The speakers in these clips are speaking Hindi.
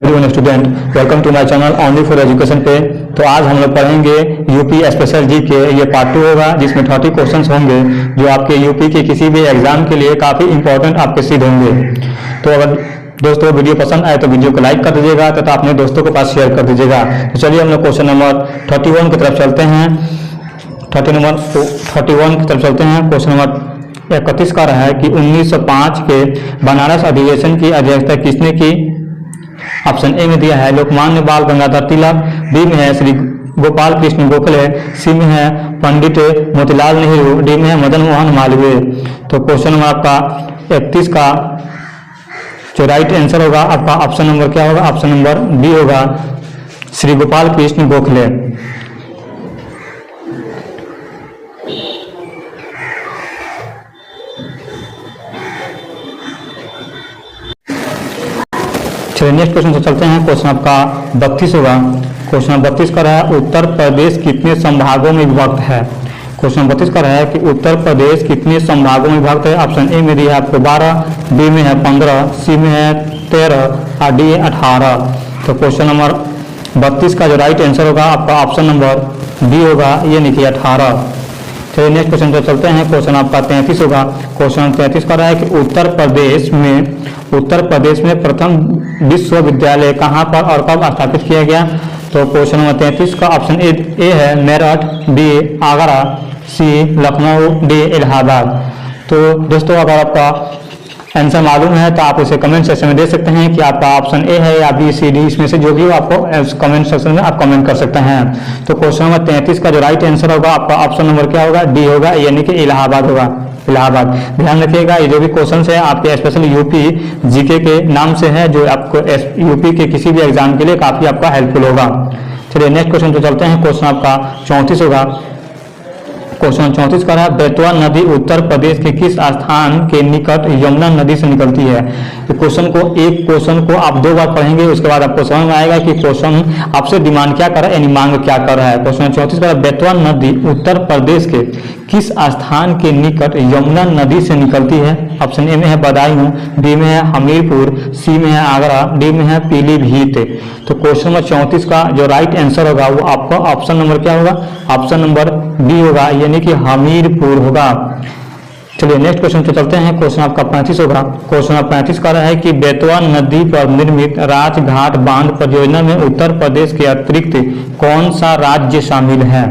Student welcome to my channel only for education पे। तो आज हम लोग पढ़ेंगे यूपी स्पेशल जी के। ये पार्ट 2 होगा जिसमें 30 क्वेश्चंस होंगे जो आपके यूपी के किसी भी एग्जाम के लिए काफ़ी इंपॉर्टेंट आपके सिद्ध होंगे। तो अगर दोस्तों वीडियो पसंद आए तो वीडियो को लाइक कर दीजिएगा तथा अपने दोस्तों के पास शेयर कर दीजिएगा। तो चलिए हम लोग क्वेश्चन नंबर 31 की तरफ चलते हैं। 31 की तरफ चलते हैं। क्वेश्चन नंबर 31 का रहा है कि 1905 के बनारस अधिवेशन की अध्यक्षता किसने की। ऑप्शन ए में दिया है लोकमान्य बाल गंगाधर तिलक, बी में है श्री गोपाल कृष्ण गोखले, सी में है पंडित मोतीलाल नेहरू, डी में है मदन मोहन मालवीय। तो क्वेश्चन नंबर आपका 31 का जो राइट आंसर होगा आपका ऑप्शन नंबर क्या होगा, ऑप्शन नंबर बी होगा श्री गोपाल कृष्ण गोखले। नेक्स्ट क्वेश्चन से चलते हैं। क्वेश्चन आपका 32 होगा। क्वेश्चन 32 का रहा है उत्तर प्रदेश कितने संभागों में विभक्त है। क्वेश्चन 32 का रहा है कि उत्तर प्रदेश कितने संभागों में विभक्त है। ऑप्शन ए में दिया है आपको 12, बी में है 15, सी में है 13 और डी 18। तो क्वेश्चन नंबर 32 का जो राइट आंसर होगा आपका ऑप्शन नंबर बी होगा, ये नहीं 18। चलिए नेक्स्ट क्वेश्चन पर चलते हैं। क्वेश्चन आपका 33 होगा। क्वेश्चन 33 का रहा है कि उत्तर प्रदेश में प्रथम विश्वविद्यालय कहाँ पर और कब स्थापित किया गया। तो क्वेश्चन नंबर 33 का ऑप्शन ए है मेरठ, बी आगरा, सी लखनऊ, डी इलाहाबाद। तो दोस्तों अगर आपका आंसर मालूम है तो आप इसे कमेंट सेक्शन में दे सकते हैं कि आपका ऑप्शन ए है या बी सी डी, इसमें से जो भी हो आपको कमेंट सेक्शन में आप कमेंट कर सकते हैं। तो क्वेश्चन नंबर 33 का जो राइट आंसर होगा आपका ऑप्शन नंबर क्या होगा, डी होगा, यानी कि इलाहाबाद होगा। इलाहाबाद ध्यान रखिएगा, ये जो भी क्वेश्चन है आपके स्पेशल यूपी जीके के नाम से है जो आपको यूपी के किसी भी एग्जाम के लिए काफी आपका हेल्पफुल होगा। चलिए नेक्स्ट क्वेश्चन पे चलते हैं। क्वेश्चन आपका 34 होगा। क्वेश्चन 34 का है बेतवा नदी उत्तर प्रदेश के किस स्थान के निकट यमुना नदी से निकलती है। तो क्वेश्चन को आप 2 बार पढ़ेंगे, उसके बाद आपको समझ में आएगा कि क्वेश्चन आपसे डिमांड क्या कर रहा है यानी मांग क्या कर रहा है। क्वेश्चन 34 का बेतवा नदी उत्तर प्रदेश के किस स्थान के निकट यमुना नदी से निकलती है। ऑप्शन ए में है बदायूं, बी में है हमीरपुर, सी में है आगरा, डी में है पीलीभीत। तो क्वेश्चन नंबर 34 का जो राइट आंसर होगा वो आपका ऑप्शन नंबर क्या होगा, ऑप्शन नंबर बी होगा, यानी कि हमीरपुर होगा। चलिए नेक्स्ट क्वेश्चन पे चलते हैं। क्वेश्चन आपका 35 होगा। क्वेश्चन 35 का रहा है कि बेतवा नदी पर निर्मित राजघाट बांध परियोजना में उत्तर प्रदेश के अतिरिक्त कौन सा राज्य शामिल है।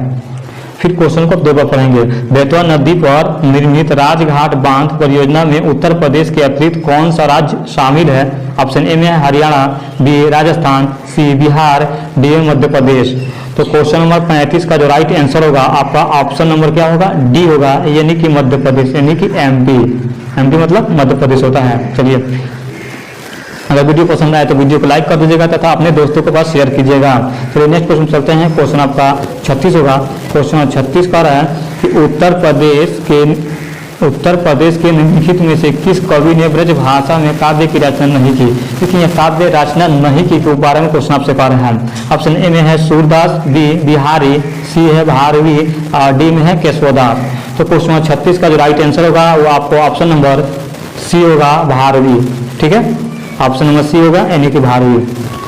फिर क्वेश्चन को 2 बार पढ़ेंगे। बेतवा नदी पर निर्मित राजघाट बांध परियोजना में उत्तर प्रदेश के अतिरिक्त कौन सा राज्य शामिल है। ऑप्शन ए में हरियाणा, बी राजस्थान, सी बिहार, डी मध्य प्रदेश। तो क्वेश्चन नंबर 35 का जो राइट आंसर होगा आपका ऑप्शन नंबर क्या होगा, डी होगा, यानी कि मध्य प्रदेश, यानी कि एमपी मतलब मध्य प्रदेश होता है। चलिए अगर वीडियो पसंद आए तो वीडियो को लाइक कर दीजिएगा तथा अपने दोस्तों के पास शेयर कीजिएगा। चलिए नेक्स्ट क्वेश्चन चलते हैं। क्वेश्चन आपका 36 होगा। क्वेश्चन 36 का रहा है कि उत्तर प्रदेश के निम्नलिखित में से किस कवि ने ब्रज भाषा में काव्य की रचना नहीं की। क्योंकि यह काव्य रचना नहीं की के बारे में क्वेश्चन आपसे कह रहे हैं। ऑप्शन ए में है सूरदास, बी बिहारी, सी है भारवी और डी में है केशवदास। तो क्वेश्चन 36 का जो राइट आंसर होगा वो आपको ऑप्शन नंबर सी होगा, भारवी। ठीक है, ऑप्शन नंबर सी होगा, यानी कि भारवी।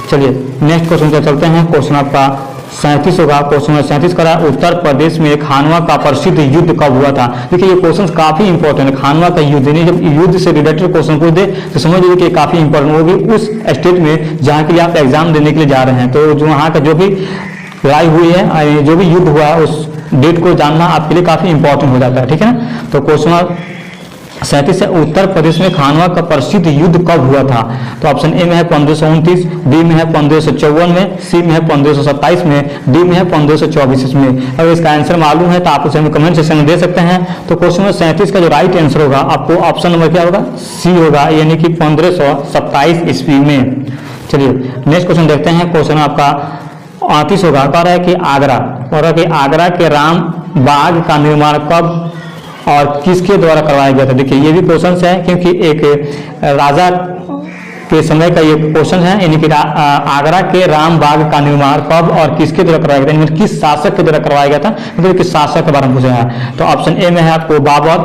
चलिए नेक्स्ट क्वेश्चन पे चलते हैं। क्वेश्चन आपका 37 होगा। क्वेश्चन 37 का रहा उत्तर प्रदेश में खानवा का प्रसिद्ध युद्ध कब हुआ था। देखिए ये क्वेश्चन काफी इंपॉर्टेंट है। खानवा का युद्ध, नहीं जब युद्ध से रिलेटेड क्वेश्चन पूछ दे तो समझ लीजिए कि काफी इंपॉर्टेंट, वो भी उस स्टेट में जहाँ के लिए आप एग्जाम देने के लिए जा रहे हैं। तो जो वहाँ का जो भी लड़ाई हुई है, जो भी युद्ध हुआ है, उस डेट को जानना आपके लिए काफी इंपॉर्टेंट हो जाता है। ठीक है ना। तो क्वेश्चन 37 से उत्तर प्रदेश में खानवा का प्रसिद्ध युद्ध कब हुआ था। तो ऑप्शन ए में है 1529, बी में है 1554 में, सी में है 1527 में, डी में है 1524 में। अगर इसका आंसर मालूम है तो आप उसे कमेंट सेक्शन में दे सकते हैं। तो क्वेश्चन नंबर 37 का जो राइट आंसर होगा आपको ऑप्शन नंबर क्या होगा, सी होगा, यानी कि 1527 ईस्वी में। चलिए नेक्स्ट क्वेश्चन देखते हैं। क्वेश्चन आपका 38 होगा। कह रहा है कि आगरा के राम बाग का निर्माण कब और किसके द्वारा करवाया गया था। देखिए ये भी क्वेश्चन है क्योंकि एक राजा के समय का ये क्वेश्चन है, यानी कि आगरा के राम बाग का निर्माण कब और किसके द्वारा करवाया गया था, यानी किस शासक के द्वारा करवाया गया था, मतलब किस शासक के बारे में पूछा है। तो ऑप्शन ए में है आपको बाबर,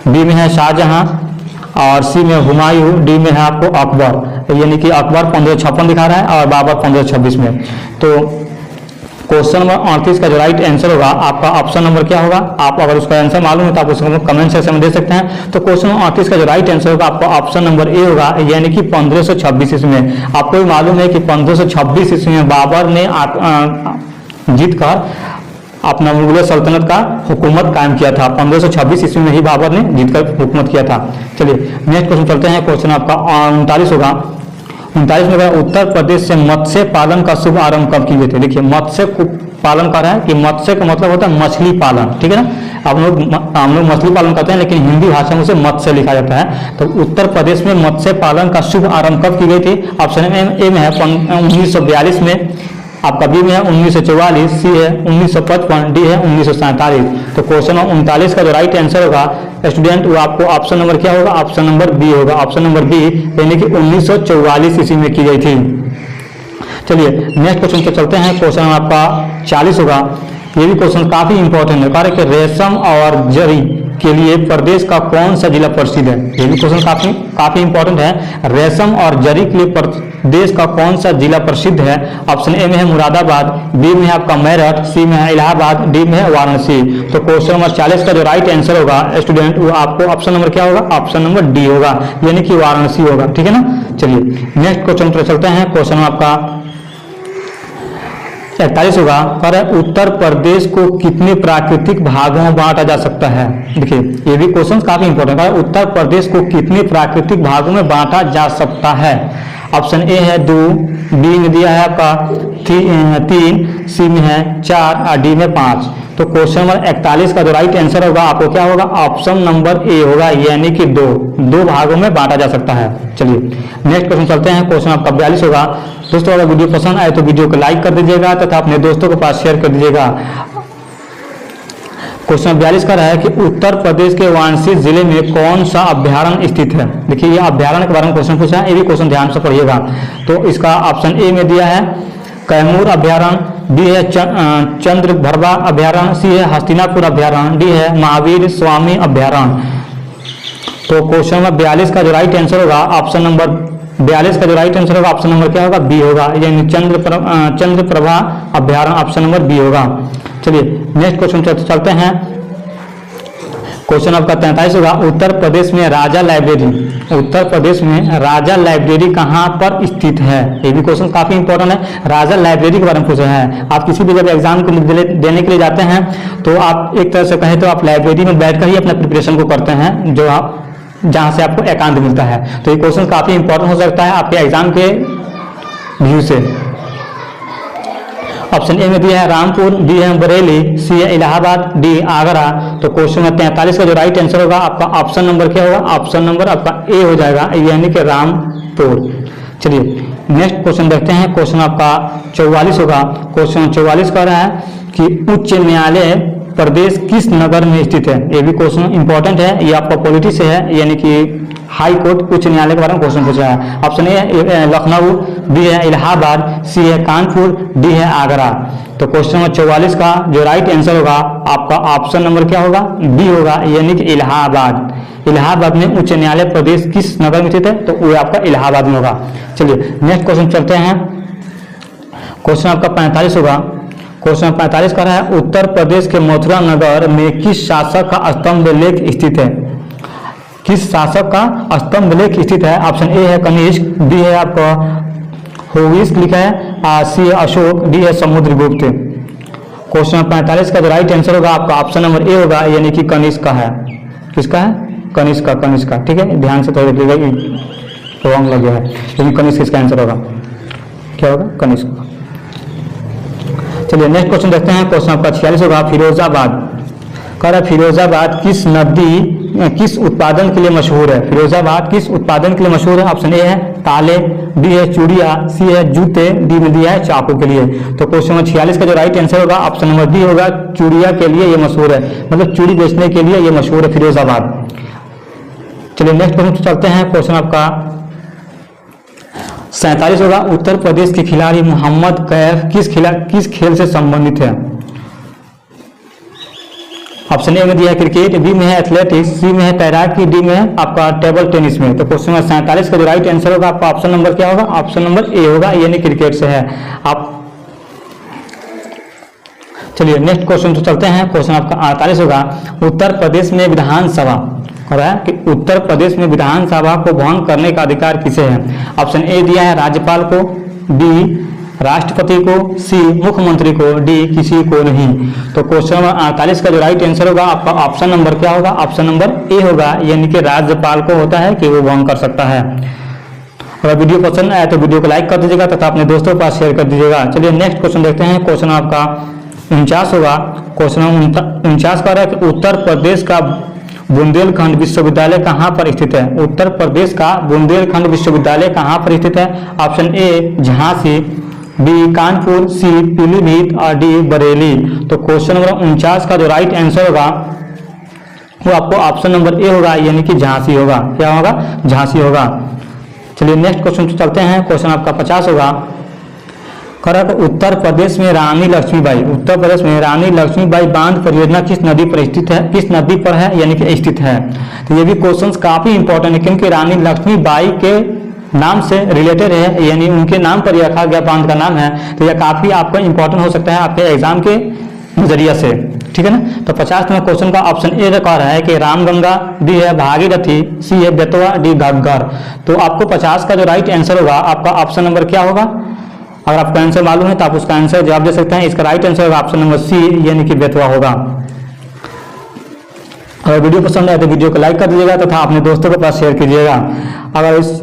बी में है शाहजहां, और सी में हुमायूं, डी में है आपको अकबर, यानी कि अकबर 1556 दिखा रहा है और बाबर 1526 में। तो क्वेश्चन नंबर 38 का जो राइट आंसर होगा आपका ऑप्शन नंबर क्या होगा? आप अगर उसका आंसर मालूम है तो आप उसको कमेंट सेक्शन में दे सकते हैं। तो क्वेश्चन नंबर 38 का जो राइट आंसर होगा आपका ऑप्शन नंबर ए होगा, यानी कि 1526 ईस्वी में। आपको भी मालूम है कि 1526 ईस्वी में बाबर ने जीत कर अपना मुगल सल्तनत का हुकूमत कायम किया था। 1526 ईस्वी में ही बाबर ने जीतकर हुकूमत किया था। चलिए नेक्स्ट क्वेश्चन चलते हैं। क्वेश्चन आपका 39 होगा। 39 में उत्तर प्रदेश से मत्स्य पालन का शुभ आरंभ कब की गई थी? देखिए मत्स्य पालन कर रहा है कि मत्स्य का मतलब होता है मछली पालन, ठीक है ना। हम लोग मछली पालन करते हैं, लेकिन हिंदी भाषा में उसे मत्स्य लिखा जाता है। तो उत्तर प्रदेश में मत्स्य पालन का शुभ आरंभ कब की गई थी? ऑप्शन ए में है 1942 में, आपका बी में है 1944, सी है 1955, डी है 1947। तो क्वेश्चन 39 का जो राइट आंसर होगा स्टूडेंट वो आपको ऑप्शन नंबर क्या होगा? ऑप्शन नंबर बी होगा। ऑप्शन नंबर बी यानी कि 1944 ईस्वी में की गई थी। चलिए नेक्स्ट क्वेश्चन पे चलते हैं। क्वेश्चन आपका 40 होगा। ये भी क्वेश्चन काफी इंपॉर्टेंट है। कह रहे कि रेशम और जरी के लिए प्रदेश का कौन सा जिला प्रसिद्ध है? ये भी क्वेश्चन काफी इंपॉर्टेंट है। रेशम और जरी के लिए प्रदेश का कौन सा जिला प्रसिद्ध है? ऑप्शन ए में है मुरादाबाद, बी में है आपका मेरठ, सी में है इलाहाबाद, डी में है वाराणसी। तो क्वेश्चन नंबर 40 का जो राइट आंसर होगा स्टूडेंट वो आपको ऑप्शन नंबर क्या होगा? ऑप्शन नंबर डी होगा, यानी कि वाराणसी होगा, ठीक है ना। चलिए नेक्स्ट क्वेश्चन पर चलते हैं। क्वेश्चन आपका 41 होगा। पर उत्तर प्रदेश को कितने प्राकृतिक भागों में बांटा जा सकता है? देखिए ये भी क्वेश्चन काफी इंपॉर्टेंट है। उत्तर प्रदेश को कितने प्राकृतिक भागों में बांटा जा सकता है? ऑप्शन ए है 2, बी में दिया है आपका 3, सी में है 4 और डी में 5। तो क्वेश्चन नंबर 41 का जो राइट आंसर होगा आपको क्या होगा? ऑप्शन नंबर ए होगा, यानी कि दो भागों में बांटा जा सकता है। चलिए नेक्स्ट क्वेश्चन चलते हैं। क्वेश्चन आपका 42 होगा। दोस्तों अगर वीडियो पसंद आए तो वीडियो को लाइक कर दीजिएगा तथा अपने दोस्तों के पास शेयर कर दीजिएगा। क्वेश्चन 42 का रहा है कि उत्तर प्रदेश के वाराणसी जिले में कौन सा अभ्यारण्य स्थित है? देखिए ये अभ्यारण्य के बारे में क्वेश्चन पूछा है, ये भी क्वेश्चन ध्यान से पढ़िएगा। तो इसका ऑप्शन ए में दिया है कैमूर अभ्यारण्य, बी है चंद्रभरवा अभ्यारण्य, सी है हस्तिनापुर अभ्यारण्य, डी है महावीर स्वामी अभ्यारण्य। तो क्वेश्चन नंबर 42 का जो राइट आंसर होगा ऑप्शन नंबर 42 का जो राइट आंसर होगा ऑप्शन नंबर क्या होगा? बी होगा, यानी चंद्रप्रभा अभ्यारण्य ऑप्शन नंबर बी होगा। चलिए नेक्स्ट क्वेश्चन चलते हैं। क्वेश्चन आपका 43 होगा। उत्तर प्रदेश में राजा लाइब्रेरी कहाँ पर स्थित है? ये भी क्वेश्चन काफी इंपॉर्टेंट है। राजा लाइब्रेरी के बारे में पूछा है। आप किसी भी जब एग्जाम को देने के लिए जाते हैं तो आप एक तरह से कहें तो आप लाइब्रेरी में बैठकर ही अपना प्रिपरेशन को करते हैं, जो आप जहां से आपको एकांत मिलता है। तो ये क्वेश्चन काफी इंपॉर्टेंट हो सकता है आपके एग्जाम के व्यू से। ऑप्शन ए में दिया है रामपुर, बी है बरेली, सी है इलाहाबाद, डी आगरा। तो क्वेश्चन नंबर 43 का जो राइट आंसर होगा आपका ऑप्शन नंबर क्या होगा? ऑप्शन नंबर आपका ए हो जाएगा, यानी कि रामपुर। चलिए नेक्स्ट क्वेश्चन देखते हैं। क्वेश्चन आपका 44 होगा। क्वेश्चन 44 कह रहा है कि उच्च न्यायालय प्रदेश किस नगर में स्थित है? ये भी क्वेश्चन इंपॉर्टेंट है, ये आपका पॉलिटी से है, यानी कि हाई कोर्ट उच्च न्यायालय के बारे में क्वेश्चन पूछा है। ऑप्शन ए है लखनऊ, बी है इलाहाबाद, सी है कानपुर, डी है आगरा। तो क्वेश्चन नंबर 44 का जो राइट आंसर होगा आपका ऑप्शन नंबर क्या होगा? बी होगा, यानी कि इलाहाबाद। इलाहाबाद में उच्च न्यायालय प्रदेश किस नगर में स्थित है? तो वो आपका इलाहाबाद में होगा। चलिए नेक्स्ट क्वेश्चन चलते हैं। क्वेश्चन आपका 45 होगा। क्वेश्चन 45 का रहा है उत्तर प्रदेश के मथुरा नगर में किस शासक का स्तंभ लेख स्थित है? किस शासक का स्तंभ लेख स्थित है? ऑप्शन ए है कनिष्क, बी है आपका होविस्क लिखा है, सी है अशोक, डी है समुद्रगुप्त। क्वेश्चन 45 का जो राइट आंसर होगा आपका ऑप्शन नंबर ए होगा, यानी कि कनिष्क का है। किसका है? कनिष्क का, ठीक है। ध्यान से थोड़ा देखिएगा, रॉन्ग लग गया है, लेकिन कनिष्क इसका आंसर होगा। क्या होगा? कनिष्क। चलिए नेक्स्ट क्वेश्चन देखते हैं। क्वेश्चन आपका 46 होगा। फिरोजाबाद कह रहा है फिरोजाबाद किस उत्पादन के लिए मशहूर है? फिरोजाबाद किस उत्पादन के लिए मशहूर है? ऑप्शन ए है ताले, बी है चूड़िया, सी है जूते, डी में दिया है चाकू के लिए। तो क्वेश्चन नंबर 46 का जो राइट आंसर होगा ऑप्शन नंबर बी होगा, चूड़िया के लिए ये मशहूर है, मतलब चूड़ी बेचने के लिए ये मशहूर है फिरोजाबाद। चलिए नेक्स्ट क्वेश्चन चलते हैं। क्वेश्चन आपका 47 होगा। उत्तर प्रदेश के खिलाड़ी मोहम्मद कैफ किस खेल से संबंधित है? ऑप्शन ए में दिया है क्रिकेट, बी में है एथलेटिक्स, सी में है तैराकी, डी में है आपका टेबल टेनिस में। तो क्वेश्चन नंबर 47 का जो राइट आंसर होगा आपका ऑप्शन नंबर क्या होगा, ऑप्शन नंबर ए होगा, यानी क्रिकेट से है। आप चलिए नेक्स्ट क्वेश्चन तो चलते हैं। क्वेश्चन आपका 48 होगा, उत्तर प्रदेश में विधानसभा हो रहा है कि उत्तर प्रदेश में विधानसभा को भंग करने का अधिकार किसे है। ऑप्शन ए दिया है राज्यपाल को, बी राष्ट्रपति को, सी मुख्यमंत्री को, डी किसी को नहीं। तो क्वेश्चन नंबर 48 का जो राइट आंसर होगा आपका ऑप्शन नंबर क्या होगा, ऑप्शन नंबर ए होगा, यानी कि राज्यपाल को होता है कि वो भंग कर सकता है। अगर वीडियो पसंद आया तो वीडियो को लाइक कर दीजिएगा तथा अपने दोस्तों के पास शेयर कर दीजिएगा। चलिए नेक्स्ट क्वेश्चन देखते हैं। क्वेश्चन आपका 49 होगा। क्वेश्चन 49 का है कि उत्तर प्रदेश का बुंदेलखंड विश्वविद्यालय कहाँ पर स्थित है। उत्तर प्रदेश का बुंदेलखंड विश्वविद्यालय कहाँ पर स्थित है। Option A Jhansi, B Kanpur, C Pilibhit और डी बरेली। तो क्वेश्चन नंबर 49 का जो राइट आंसर होगा वो आपको ऑप्शन नंबर ए होगा, यानी कि झांसी होगा। क्या होगा, झांसी होगा। चलिए नेक्स्ट क्वेश्चन पे चलते हैं। क्वेश्चन आपका 50 होगा। करक उत्तर प्रदेश में रानी लक्ष्मीबाई, उत्तर प्रदेश में रानी लक्ष्मीबाई बांध परियोजना किस नदी पर स्थित है, किस नदी पर है यानी कि स्थित है। तो ये भी क्वेश्चंस काफी इंपॉर्टेंट है, क्योंकि रानी लक्ष्मीबाई के नाम से रिलेटेड है, यानी उनके नाम पर ही रखा गया बांध का नाम है। तो यह काफी आपको इंपॉर्टेंट हो सकता है आपके एग्जाम के नजरिया से, ठीक है ना। तो 50 में क्वेश्चन का ऑप्शन ए रखा रहा है कि रामगंगा, बी है भागीरथी, सी है बेतवा, डी घग्गर। तो आपको 50 का जो राइट आंसर होगा आपका ऑप्शन नंबर क्या होगा। अगर आपको आंसर मालूम है तो आप उसका आंसर जवाब दे सकते हैं। इसका राइट आंसर होगा ऑप्शन नंबर सी, यानी कि बेतवा होगा। अगर वीडियो पसंद आए तो वीडियो को लाइक कर दीजिएगा तथा अपने दोस्तों के पास शेयर कीजिएगा। अगर इस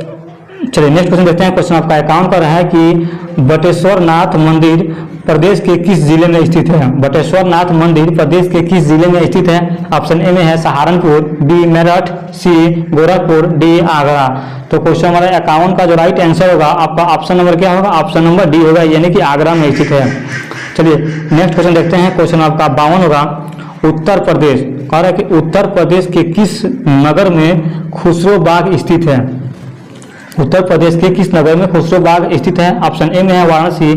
चलिए नेक्स्ट क्वेश्चन देखते हैं। क्वेश्चन आपका अकाउंट कर रहा है कि बटेश्वर नाथ मंदिर प्रदेश के किस जिले में स्थित है। बटेश्वर नाथ मंदिर प्रदेश के किस जिले में स्थित है। ऑप्शन ए में है सहारनपुर, बी मेरठ, सी गोरखपुर, डी आगरा। तो क्वेश्चन हमारा 51 का जो राइट आंसर होगा आपका ऑप्शन नंबर क्या होगा, ऑप्शन नंबर डी होगा, यानी कि आगरा में स्थित है। चलिए नेक्स्ट क्वेश्चन देखते हैं। क्वेश्चन आपका 52 होगा। उत्तर प्रदेश कह रहा है कि उत्तर प्रदेश के किस नगर में खुसरो बाग स्थित है। उत्तर प्रदेश के किस नगर में खुसरो बाग स्थित है। ऑप्शन ए में है वाराणसी,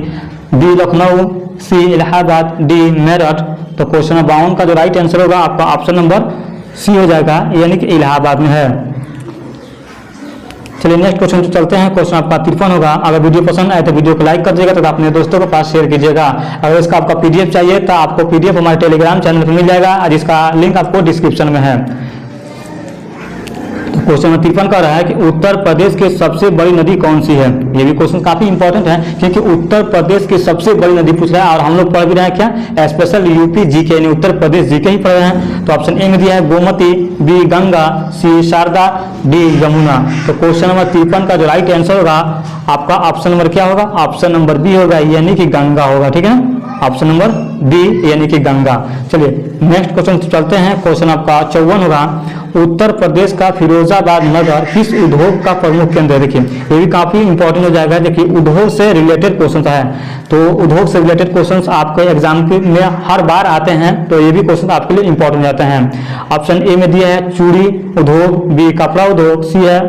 बी लखनऊ, सी इलाहाबाद, डी मेरठ। तो क्वेश्चन 52 का जो राइट आंसर होगा आपका ऑप्शन नंबर सी हो जाएगा, यानी कि इलाहाबाद में है। चलिए नेक्स्ट क्वेश्चन चलते हैं। क्वेश्चन आपका 53 होगा। अगर वीडियो पसंद आए तो वीडियो को लाइक कर दीजिएगा तथा अपने दोस्तों के पास शेयर कीजिएगा। अगर इसका आपका पीडीएफ चाहिए तो आपको पीडीएफ हमारे टेलीग्राम चैनल पर मिल जाएगा, जिसका लिंक आपको डिस्क्रिप्शन में है। क्वेश्चन नंबर 53 का रहा है कि उत्तर प्रदेश की सबसे बड़ी नदी कौन सी है। ये भी क्वेश्चन काफी इंपॉर्टेंट है, क्योंकि उत्तर प्रदेश की सबसे बड़ी नदी पूछ रहा है और हम लोग पढ़ भी रहे हैं क्या, स्पेशल यूपी जीके यानी उत्तर प्रदेश जीके ही पढ़ रहे हैं। तो ऑप्शन ए में दिया है गोमती, बी गंगा, सी शारदा, डी यमुना। तो क्वेश्चन नंबर 53 का जो राइट आंसर होगा आपका ऑप्शन नंबर क्या होगा, ऑप्शन नंबर बी होगा, यानी कि गंगा होगा। ठीक है, ऑप्शन नंबर बी यानी कि गंगा। चलिए नेक्स्ट क्वेश्चन चलते हैं। क्वेश्चन आपका 54 होगा। उत्तर प्रदेश का फिरोजाबाद नगर किस उद्योग का प्रमुख केंद्र है। देखिए ये भी काफी इंपॉर्टेंट हो जाएगा। देखिए उद्योग से रिलेटेड क्वेश्चन है, तो उद्योग से रिलेटेड क्वेश्चन आपके एग्जाम में हर बार आते हैं, तो ये भी क्वेश्चन आपके लिए इंपॉर्टेंट जाते हैं। ऑप्शन ए में दिया है चूड़ी उद्योग, बी कपड़ा उद्योग, सी है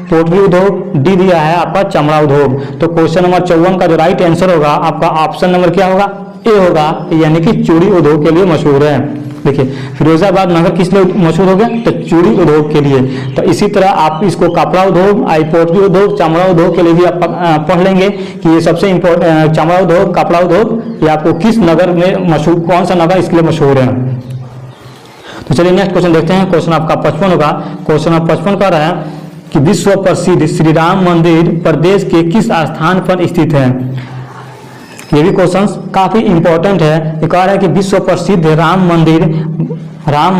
पोल्ट्री उद्योग, डी दिया है आपका चमड़ा उद्योग। तो क्वेश्चन नंबर 54 का जो राइट आंसर होगा आपका ऑप्शन नंबर क्या होगा, ए होगा, यानी कि चूड़ी उद्योग के लिए मशहूर है। देखिए फिरोजाबाद नगर किस लिए मशहूर हो गया, तो चूड़ी उद्योग के लिए। तो इसी तरह आप इसको कपड़ा उद्योग, पोल्ट्री उद्योग, चमड़ा उद्योग के लिए भी आप पढ़ लेंगे कि ये सबसे इम्पोर्टेंट चमड़ा उद्योग, कपड़ा उद्योग, ये आपको किस नगर में मशहूर, कौन सा नगर इसके लिए मशहूर है। तो चलिए नेक्स्ट क्वेश्चन देखते हैं। क्वेश्चन आपका 55 होगा। क्वेश्चन आप 55 का रहा है कि विश्व प्रसिद्ध श्री राम मंदिर प्रदेश के किस स्थान पर स्थित है। ये भी क्वेश्चन काफी इंपॉर्टेंट है। ये कह रहा है कि विश्व प्रसिद्ध राम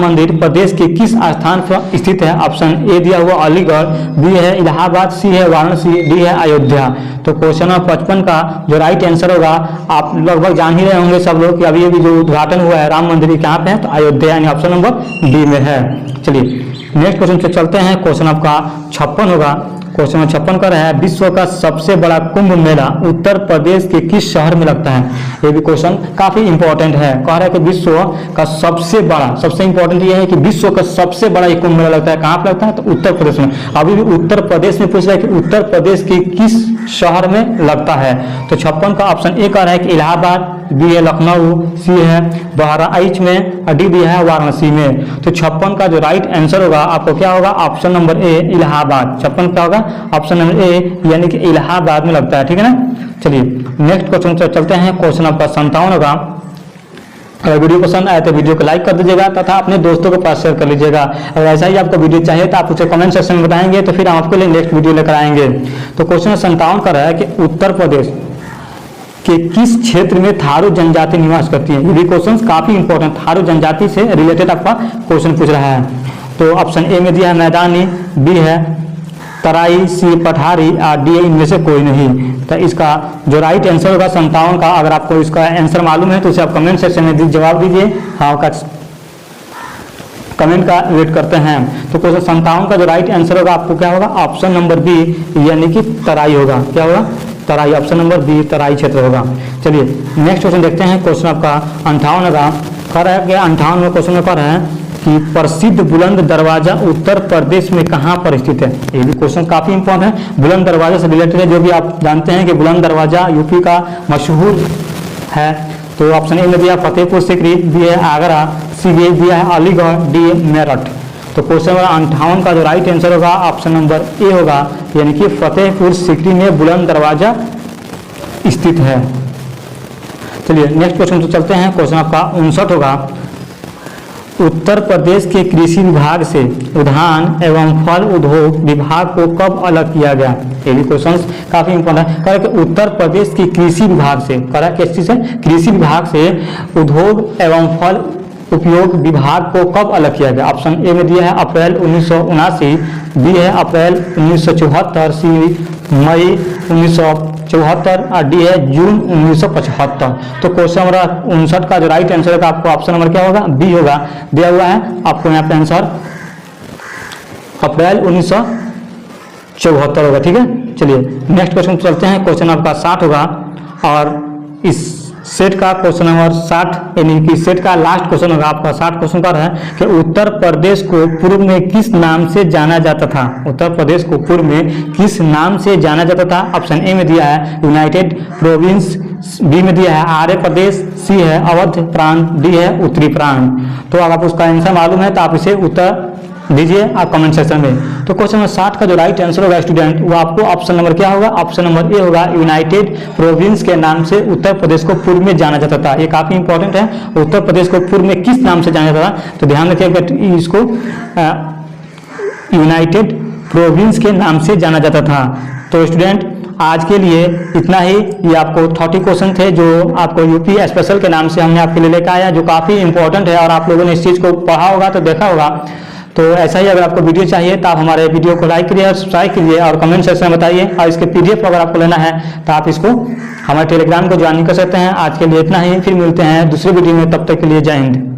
मंदिर प्रदेश के किस स्थान पर स्थित है। ऑप्शन ए दिया हुआ अलीगढ़, बी है इलाहाबाद, सी है वाराणसी, डी है अयोध्या। तो क्वेश्चन नंबर 55 का जो राइट आंसर होगा आप लगभग जान ही रहे होंगे सब लोग कि अभी अभी जो उद्घाटन हुआ है राम मंदिर कहाँ पे है, तो अयोध्या, यानी ऑप्शन नंबर डी में है। चलिए नेक्स्ट क्वेश्चन पे चलते हैं। क्वेश्चन आपका 56 होगा। क्वेश्चन नंबर 56 का है विश्व का सबसे बड़ा कुंभ मेला उत्तर प्रदेश के किस शहर में लगता है। ये भी क्वेश्चन काफी इंपॉर्टेंट है। कह रहा है कि विश्व का सबसे बड़ा, सबसे इंपॉर्टेंट ये है कि विश्व का सबसे बड़ा कुंभ मेला लगता है कहाँ पे लगता है, तो उत्तर प्रदेश में। अभी भी उत्तर प्रदेश में पूछ रहा है कि उत्तर प्रदेश के किस शहर में लगता है। तो 56 का ऑप्शन ए कह रहा है कि इलाहाबाद, बी है लखनऊ, सी है बहराइच में, और डी दिया है वाराणसी में। तो 56 का जो राइट आंसर होगा आपको क्या होगा, ऑप्शन नंबर ए इलाहाबाद। 56 क्या होगा, ऑप्शन नंबर ए यानी कि इलाहाबाद में लगता है। ठीक है ना। चलिए नेक्स्ट क्वेश्चन चलते हैं। क्वेश्चन आपका 57 होगा। अगर वीडियो पसंद आए तो वीडियो को लाइक कर दीजिएगा तथा अपने दोस्तों के पास शेयर कर लीजिएगा। अगर ऐसा ही आपको वीडियो चाहिए तो आप उसे कमेंट सेक्शन में बताएंगे तो फिर हम आपके लिए नेक्स्ट वीडियो लेकर आएंगे। तो क्वेश्चन 57 का रहा है कि उत्तर प्रदेश कि किस क्षेत्र में थारू जनजाति निवास करती है। ये भी क्वेश्चन काफी इंपॉर्टेंट, थारू जनजाति से रिलेटेड आपका क्वेश्चन पूछ रहा है। तो ऑप्शन ए में दिया है मैदानी, बी है तराई, सी पठारी, और डी इनमें से कोई नहीं। तो इसका जो राइट आंसर होगा 57 का, अगर आपको इसका आंसर मालूम है तो उसे आप कमेंट सेक्शन में जवाब दीजिए। हाँ का कमेंट का वेट करते हैं। तो क्वेश्चन 57 का जो राइट आंसर होगा आपको क्या होगा, ऑप्शन नंबर बी यानी कि तराई होगा। क्या होगा, तराई। ऑप्शन नंबर बी तराई क्षेत्र होगा। चलिए नेक्स्ट क्वेश्चन देखते हैं। क्वेश्चन आपका 58 का कह रहा है कि 58 क्वेश्चन में कह रहा है कि प्रसिद्ध बुलंद दरवाजा उत्तर प्रदेश में कहाँ पर स्थित है। ये भी क्वेश्चन काफी इंपॉर्टेंट है, बुलंद दरवाजा से रिलेटेड है। जो भी आप जानते हैं कि बुलंद दरवाजा यूपी का मशहूर है। तो ऑप्शन ए में दिया फतेहपुर सीकरी, बी है आगरा, सी दिया है अलीगढ़, डी मेरठ। तो क्वेश्चन नंबर 58 का जो राइट आंसर होगा ऑप्शन नंबर ए होगा यानी कि फतेहपुर सीकरी में बुलंद दरवाजा स्थित है। चलिए नेक्स्ट क्वेश्चन तो चलते हैं। क्वेश्चन आपका 59 होगा। उत्तर प्रदेश के कृषि विभाग से उद्यान एवं फल उद्योग विभाग को कब अलग किया गया। ये भी क्वेश्चन काफी इंपॉर्टेंट है। कह रहा है कि उत्तर प्रदेश के कृषि विभाग से, कह रहा है किस चीज से, कृषि विभाग से उद्योग एवं फल उपयोग विभाग को कब अलग किया गया। ऑप्शन ए में दिया है अप्रैल 1979, बी है अप्रैल 1974, सी मई 1974, और डी है जून 1975। तो क्वेश्चन नंबर 59 का जो राइट आंसर होगा आपको ऑप्शन नंबर क्या होगा, बी होगा। दिया हुआ है आपको यहाँ पे आंसर अप्रैल 1974 होगा। ठीक है। चलिए नेक्स्ट क्वेश्चन चलते हैं। क्वेश्चन आपका 60 होगा और इस सेट का क्वेश्चन नंबर 60 यानी कि सेट का लास्ट क्वेश्चन होगा आपका। 60 क्वेश्चन का है कि उत्तर प्रदेश को पूर्व में किस नाम से जाना जाता था। उत्तर प्रदेश को पूर्व में किस नाम से जाना जाता था। ऑप्शन ए में दिया है यूनाइटेड प्रोविंस, बी में दिया है आर्य प्रदेश, सी है अवध प्रांत, डी है उत्तरी प्रांत। तो अगर आप उसका आंसर मालूम है तो आप इसे उत्तर दीजिए आप कमेंट सेक्शन में। तो क्वेश्चन नंबर 60 का जो राइट आंसर होगा स्टूडेंट वो आपको ऑप्शन नंबर क्या होगा, ऑप्शन नंबर ए होगा। यूनाइटेड प्रोविंस के नाम से उत्तर प्रदेश को पूर्व में जाना जाता था। ये काफी इंपॉर्टेंट है। उत्तर प्रदेश को पूर्व में किस नाम से जाना जाता था, तो ध्यान रखिएगा इसको यूनाइटेड प्रोविंस के नाम से जाना जाता था। तो स्टूडेंट आज के लिए इतना ही। ये आपको 30 क्वेश्चन थे जो आपको यूपी स्पेशल के नाम से हमने आपके लिए लेकर आया, जो काफी इंपॉर्टेंट है और आप लोगों ने इस चीज को पढ़ा होगा तो देखा होगा। तो ऐसा ही अगर आपको वीडियो चाहिए तो आप हमारे वीडियो को लाइक करिए और सब्सक्राइब कीजिए और कमेंट सेक्शन में बताइए। और इसके पीडीएफ अगर आपको लेना है तो आप इसको हमारे टेलीग्राम को ज्वाइन कर सकते हैं। आज के लिए इतना ही, फिर मिलते हैं दूसरी वीडियो में, तब तक के लिए जय हिंद।